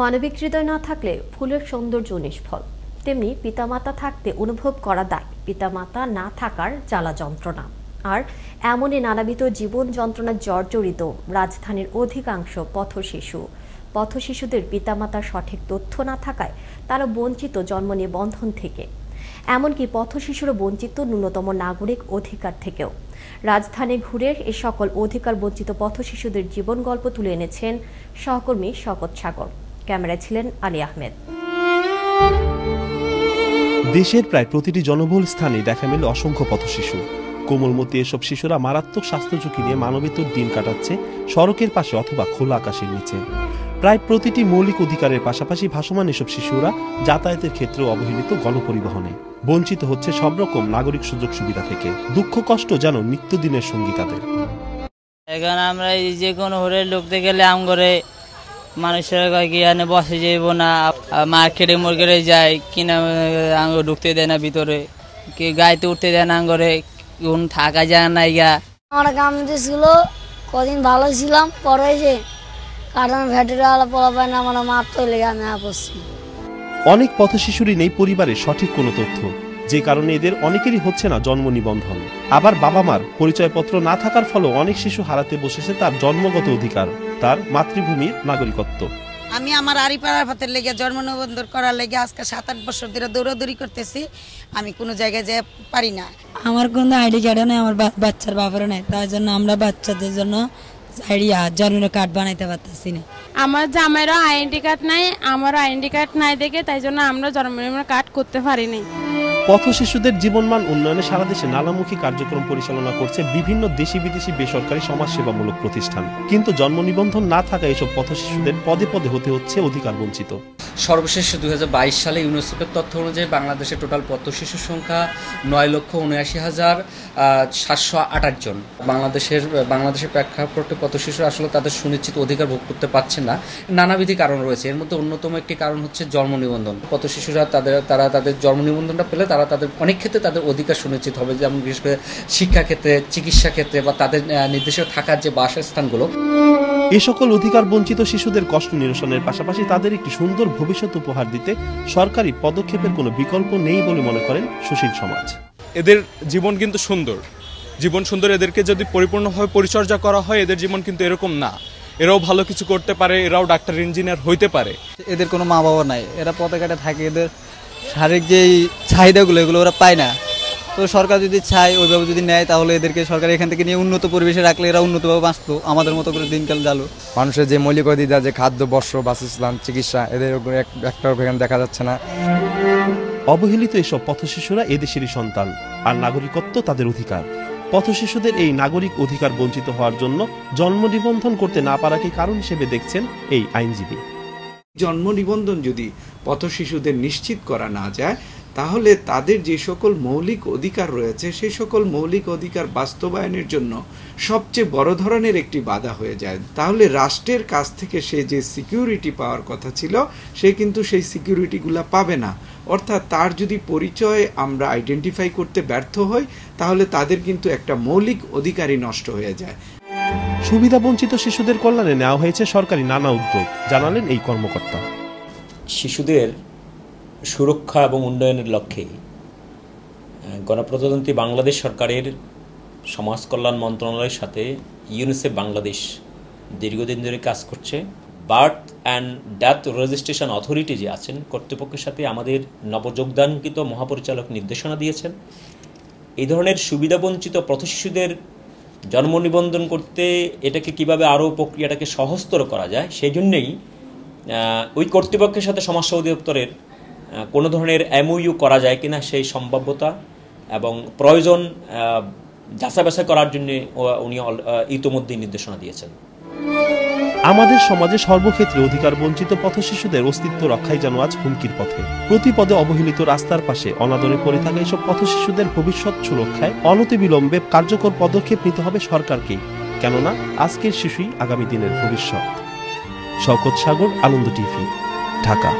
মানবিক হৃদয় না থাকলে ফুলের সৌন্দর্য নিষ্ফল, তেমনি পিতামাতা থাকতে অনুভব করা দায় পিতামাতা না থাকার জ্বালা যন্ত্রণা। আর এমনই নানাবিধ জীবন যন্ত্রণার জর্জরিত রাজধানীর অধিকাংশ পথশিশুদের পিতামাতার সঠিক তথ্য না থাকায় তারা বঞ্চিত জন্ম নিবন্ধন থেকে, এমনকি পথশিশুরা বঞ্চিত ন্যূনতম নাগরিক অধিকার থেকেও। রাজধানী ঘুরে এ সকল অধিকার বঞ্চিত পথশিশুদের জীবন গল্প তুলে এনেছেন সহকর্মী শকত সাগর। ক্যামেরায় ছিলেন আলী আহমেদ। দেশের প্রায় প্রতিটি জনবহুল স্থানে দেখা মেলে অসংখ্য পথশিশু। কোমলমতি এসব শিশুরা মারাত্মক স্বাস্থ্য ঝুঁকি নিয়ে মানবেতর দিন কাটাচ্ছে সড়কের পাশে অথবা খোলা আকাশের নিচে। প্রায় প্রতিটি মৌলিক অধিকারের পাশাপাশি ভাসমান এসব শিশুরা যাতায়াতের ক্ষেত্রেও অবহেলিত, গণপরিবহনে বঞ্চিত হচ্ছে সব রকম নাগরিক সুযোগ সুবিধা থেকে। দুঃখ কষ্ট যেন নিত্যদিনের সঙ্গী তাদের। এখন আমরা যে কোনো হোটেল ঢুকতে গেলে আমগরে মানুষের এখানে বসে যাইব না, মার্কেটে মার্কেটে যাই কিনা আঙ্গ ঢুকতে দেয় না ভিতরে, কি গাড়িতে উঠতে দেয় না, আঙ্গরে কোন থাকা যায় না। আমার কাম ছিল কদিন ভালো ছিলাম, পরে যে কারণ ভ্যাটেরিয়া পড়া পায় না, আমার মাত্র লেগে আমি পড়ছি। অনেক পথশিশুরই নেই পরিবারের সঠিক কোনো তথ্য, যে কারণে এদের অনেকেরই হচ্ছে না জন্ম নিবন্ধন। আবার বাবা মার পরিচয়পত্র না থাকার ফলে অনেক শিশু হারাতে বসেছে তার জন্মগত অধিকার, তার মাতৃভূমির নাগরিকত্ব। আমি আমার আড়িপাড়ার ভাতের লেগে জন্ম নিবন্ধন করার লেগে আজকে 7-8 বছর ধরে দৌড়াদৌড়ি করতেছি, আমি কোনো জায়গায় যেতে পারি না। আমার কোনো আইডি কার্ডও নেই, আমার বাচ্চার বাবারও নেই, তার জন্য আমরা বাচ্চাদের জন্য জন্ম কার্ড বানাইতে পারতেছি না। আমার জামাইরও আইডেন্টি কার্ড নাই, আমারও আইডেন্টি কার্ড নাই দেখে তাই জন্য আমরা জন্ম কার্ড করতে পারিনি। পথশিশুদের জীবনমান উন্নয়নে সারা দেশে নানামুখী কার্যক্রম পরিচালনা করছে বিভিন্ন দেশি বিদেশি বেসরকারি সমাজসেবামূলক প্রতিষ্ঠান, কিন্তু জন্ম নিবন্ধন না থাকা এসব পথশিশুদের পদে পদে হতে হচ্ছে অধিকার বঞ্চিত। সর্বশেষ 2022 সালে ইউনিসেফের তথ্য অনুযায়ী বাংলাদেশের টোটাল পথশিশুর সংখ্যা 9,79,728 জন। বাংলাদেশের প্রেক্ষাপটে পথশিশু আসলে তাদের সুনিশ্চিত অধিকার ভোগ করতে পারছে না। নানাবিধি কারণ রয়েছে, এর মধ্যে অন্যতম একটি কারণ হচ্ছে জন্ম নিবন্ধন। পথশিশুরা তারা তাদের জন্ম নিবন্ধনটা পেলে তারা তাদের অনেক ক্ষেত্রে তাদের অধিকার সুনিশ্চিত হবে, যেমন বিশেষ করে শিক্ষা ক্ষেত্রে, চিকিৎসা ক্ষেত্রে বা তাদের নির্দিষ্ট থাকার যে বাসস্থানগুলো। এ সকল অধিকার বঞ্চিত শিশুদের কষ্ট নিরসনের পাশাপাশি তাদের একটি সুন্দর ভবিষ্যৎ উপহার দিতে সরকারি পদক্ষেপের কোনো বিকল্প নেই বলে মনে করেন সুশীল সমাজ। এদের জীবন কিন্তু সুন্দর, এদেরকে যদি পরিপূর্ণভাবে পরিচর্যা করা হয় এদের জীবন কিন্তু এরকম না। এরাও ভালো কিছু করতে পারে, এরাও ডাক্তার ইঞ্জিনিয়ার হইতে পারে। এদের কোনো মা বাবা নাই, এরা পথে ঘাটে থাকে, এদের শারীরিক যে চাহিদাগুলো এগুলো ওরা পায় না। তো সরকার যদি চায় ওইভাবে যদি নেয় তাহলে এদেরকে সরকার এখান থেকে নিয়ে উন্নত পরিবেশে রাখলে এরা উন্নতভাবে বাঁচতো, আমাদের মতো করে দিনকাল জালো। মানুষের যে মৌলিক অধিকার, যে খাদ্য, বস্ত্র, বাসস্থান, চিকিৎসা, এদের একটা এখানে দেখা যাচ্ছে না। অবহেলিত এসব পথশিশুরা এদেশেরই সন্তান, আর নাগরিকত্ব তাদের অধিকার। পথশিশুদের এই নাগরিক অধিকার বঞ্চিত হওয়ার জন্য জন্ম নিবন্ধন করতে না পারাকে কারণ হিসেবে দেখছেন এই আইনজীবী। জন্ম নিবন্ধন যদি পথশিশুদের নিশ্চিত করা না যায় তাহলে তাদের যে সকল মৌলিক অধিকার রয়েছে সেই সকল মৌলিক অধিকার বাস্তবায়নের জন্য সবচেয়ে বড় ধরনের একটি বাধা হয়ে যায়। তাহলে রাষ্ট্রের কাছ থেকে সে যে সিকিউরিটি পাওয়ার কথা ছিল সে কিন্তু সেই সিকিউরিটিগুলো পাবে না। অর্থাৎ তার যদি পরিচয় আমরা আইডেন্টিফাই করতে ব্যর্থ হই তাহলে তাদের কিন্তু একটা মৌলিক অধিকারই নষ্ট হয়ে যায়। সুবিধা বঞ্চিত শিশুদের কল্যাণে নেওয়া হয়েছে সরকারি নানা উদ্যোগ, জানালেন এই কর্মকর্তা। শিশুদের সুরক্ষা এবং উন্নয়নের লক্ষ্যে গণপ্রজাতন্ত্রী বাংলাদেশ সরকারের সমাজ কল্যাণ মন্ত্রণালয়ের সাথে ইউনিসেফ বাংলাদেশ দীর্ঘদিন ধরে কাজ করছে। Birth and death registration authority যে আছেন কর্তৃপক্ষের সাথে আমাদের নবযোগদানকৃত মহাপরিচালক নির্দেশনা দিয়েছেন। এই ধরনের সুবিধাবঞ্চিত পথশিশুদের জন্ম নিবন্ধন করতে এটাকে কিভাবে আরও প্রক্রিয়াটাকে সহজতর করা যায় সেই জন্যেই ওই কর্তৃপক্ষের সাথে সমাজসেবা অধিদপ্তরের কোনো ধরনের এমওইউ করা যায় কিনা সেই সম্ভাব্যতা এবং প্রয়োজন যাচাই বাছাই করার জন্য উনি ইতিমধ্যেই নির্দেশনা দিয়েছেন। আমাদের সমাজে সর্বক্ষেত্রে অধিকার বঞ্চিত পথশিশুদের অস্তিত্ব রক্ষাই যেন আজ হুমকির পথে। প্রতি পদে অবহেলিত রাস্তার পাশে অনাদরে পড়ে থাকা এসব পথশিশুদের ভবিষ্যৎ সুরক্ষায় অনতিবিলম্বে কার্যকর পদক্ষেপ নিতে হবে সরকারকেই, কেননা আজকের শিশুই আগামী দিনের ভবিষ্যৎ। শকত সাগর, আনন্দ টিভি, ঢাকা।